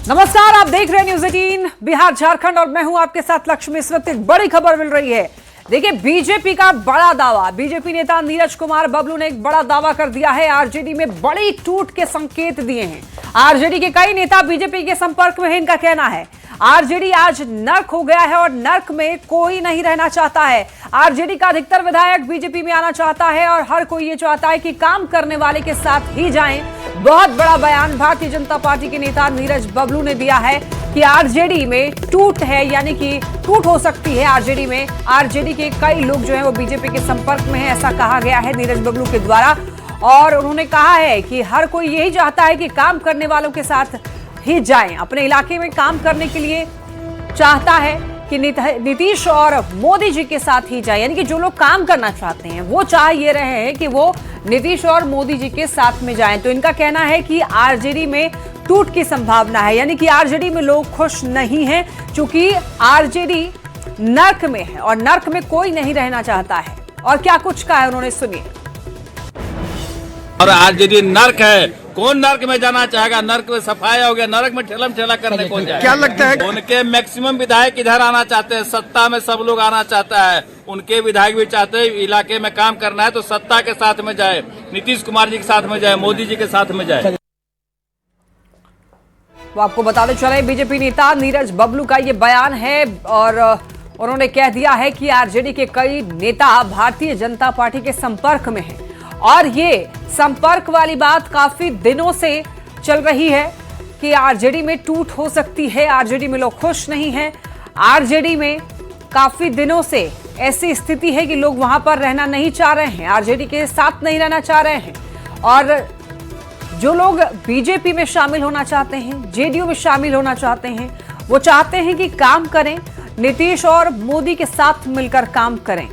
नमस्कार, आप देख रहे हैं न्यूज 18 बिहार झारखंड और मैं हूं आपके साथ लक्ष्मी। इस वक्त एक बड़ी खबर मिल रही है। देखिए, बीजेपी का बड़ा दावा, बीजेपी नेता नीरज कुमार बबलू ने एक बड़ा दावा कर दिया है। आरजेडी में बड़ी टूट के संकेत दिए हैं। आरजेडी के कई नेता बीजेपी के संपर्क में हैं, इनका कहना है आरजेडी आज नर्क हो गया है और नर्क में कोई नहीं रहना चाहता है। आरजेडी का अधिकतर विधायक बीजेपी में आना चाहता है और हर कोई ये चाहता है कि काम करने वाले के साथ ही जाएं। बहुत बड़ा बयान भारतीय जनता पार्टी के नेता नीरज बबलू ने दिया है कि आरजेडी में टूट है, यानी कि टूट हो सकती है आरजेडी में। आरजेडी के कई लोग जो है वो बीजेपी के संपर्क में है, ऐसा कहा गया है नीरज बबलू के द्वारा। और उन्होंने कहा है कि हर कोई यही चाहता है कि काम करने वालों के साथ ही जाएं, अपने इलाके में काम करने के लिए चाहता है कि नीतीश और मोदी जी के साथ ही जाए। यानी कि जो लोग काम करना चाहते हैं वो चाह ये रहे हैं कि वो नीतीश और मोदी जी के साथ में जाएं। तो इनका कहना है कि आरजेडी में टूट की संभावना है, यानी कि आरजेडी में लोग खुश नहीं हैं, क्योंकि आरजेडी नर्क में है और नर्क में कोई नहीं रहना चाहता है। और क्या कुछ कहा है उन्होंने, सुनिए। और आरजेडी नर्क है, कौन नर्क में जाना चाहेगा? नर्क में सफाया हो गया, नर्क में ठेलम ठेला करने कौन जाएगा? क्या लगता है उनके मैक्सिमम विधायक इधर आना चाहते हैं, सत्ता में सब लोग आना चाहता है। उनके विधायक भी चाहते हैं इलाके में काम करना है तो सत्ता के साथ में जाए, नीतीश कुमार जी के साथ में जाए, मोदी जी के साथ में जाए। वो आपको बताते चले, बीजेपी नेता नीरज बबलू का ये बयान है और उन्होंने कह दिया है कि आरजेडी के कई नेता भारतीय जनता पार्टी के संपर्क में हैं और ये संपर्क वाली बात काफी दिनों से चल रही है कि आरजेडी में टूट हो सकती है, आरजेडी में लोग खुश नहीं हैं। आरजेडी में काफी दिनों से ऐसी स्थिति है कि लोग वहां पर रहना नहीं चाह रहे हैं, आरजेडी के साथ नहीं रहना चाह रहे हैं। और जो लोग बीजेपी में शामिल होना चाहते हैं, जेडीयू में शामिल होना चाहते हैं, वो चाहते हैं कि काम करें, नीतीश और मोदी के साथ मिलकर काम करें।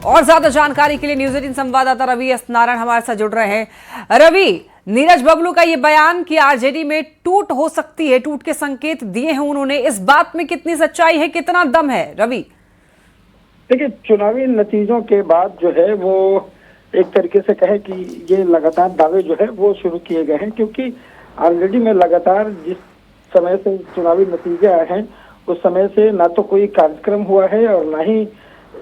और ज्यादा जानकारी के लिए न्यूज 18 संवाददाता रवि एस नारायण हमारे साथ जुड़ रहे हैं। रवि, नीरज बबलू का ये बयान कि आरजेडी में टूट हो सकती है, टूट के संकेत दिए हैं उन्होंने, इस बात में कितनी सच्चाई है, कितना दम है? रवि, देखिए, चुनावी नतीजों के बाद जो है वो एक तरीके से कहे कि ये लगातार दावे जो है वो शुरू किए गए हैं, क्योंकि आरजेडी में लगातार जिस समय से चुनावी नतीजे आए हैं उस समय से ना तो कोई कार्यक्रम हुआ है और ना ही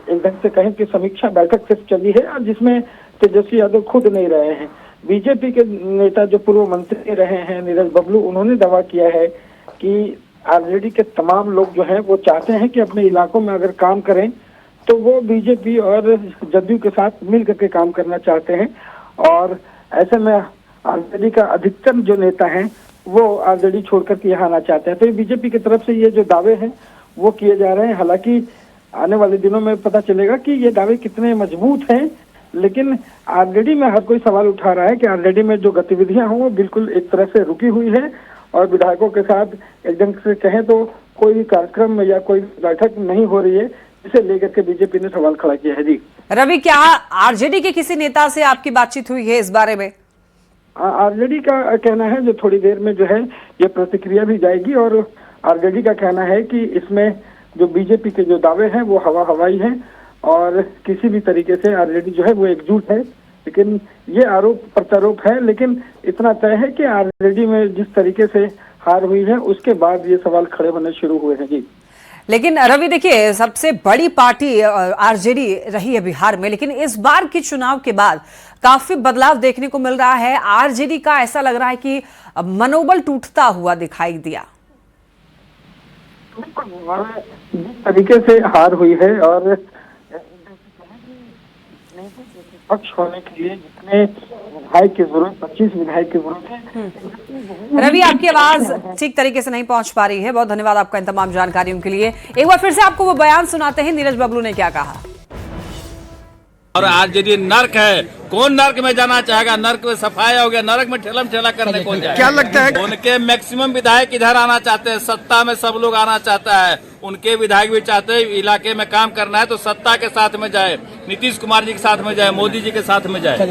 एक ढंग से कहें कि समीक्षा बैठक सिर्फ चली है, और जिसमें तेजस्वी यादव खुद नहीं रहे हैं। बीजेपी के नेता जो पूर्व मंत्री रहे हैं नीरज बबलू, उन्होंने दावा किया है कि आरजेडी के तमाम लोग जो हैं वो चाहते हैं कि अपने इलाकों में अगर काम करें तो वो बीजेपी और जदयू के साथ मिल करके काम करना चाहते हैं। और ऐसे में आरजेडी का अधिकतर जो नेता हैं वो आरजेडी छोड़ करके यहाँ आना चाहते हैं। तो ये बीजेपी की तरफ से ये जो दावे हैं वो किए जा रहे हैं। हालांकि आने वाले दिनों में पता चलेगा कि ये दावे कितने मजबूत हैं, लेकिन आरजेडी में हर कोई सवाल उठा रहा है कि आरजेडी में जो गतिविधियां हों वो बिल्कुल एक तरह से रुकी हुई है और विधायकों के साथ एक ढंग से कहें तो कोई भी कार्यक्रम या कोई बैठक नहीं हो रही है, इसे लेकर के बीजेपी ने सवाल खड़ा किया है। जी रवि, क्या आरजेडी के किसी नेता से आपकी बातचीत हुई है इस बारे में? आरजेडी का कहना है जो थोड़ी देर में जो है ये प्रतिक्रिया भी जाएगी, और आरजेडी का कहना है कि इसमें जो बीजेपी के जो दावे हैं वो हवाई हैं और किसी भी तरीके से आरजेडी जो है वो एकजुट है। लेकिन ये आरोप प्रत्यारोप है, लेकिन इतना तय है कि आरजेडी में जिस तरीके से हार हुई है उसके बाद ये सवाल खड़े होने शुरू हुए हैं। जी, लेकिन रवि, देखिए, सबसे बड़ी पार्टी आरजेडी रही है बिहार में, लेकिन इस बार के चुनाव के बाद काफी बदलाव देखने को मिल रहा है। आरजेडी का ऐसा लग रहा है कि मनोबल टूटता हुआ दिखाई दिया। जिस तरीके से हार हुई है और पक्ष होने के लिए जितने विधायक की जरूरत, 25 विधायक की जरूरत है। रवि, आपकी आवाज ठीक तरीके से नहीं पहुंच पा रही है। बहुत धन्यवाद आपका इन तमाम जानकारियों के लिए। एक बार फिर से आपको वो बयान सुनाते हैं, नीरज बबलू ने क्या कहा। और आरजेडी नर्क है, कौन नर्क में जाना चाहेगा? नर्क में सफाया हो गया, नर्क में ठेलम ठेला करने कौन जाएगा? क्या लगता है उनके मैक्सिमम विधायक इधर आना चाहते हैं, सत्ता में सब लोग आना चाहता है। उनके विधायक भी चाहते हैं इलाके में काम करना है तो सत्ता के साथ में जाए, नीतीश कुमार जी के साथ में जाए, मोदी जी के साथ में जाए।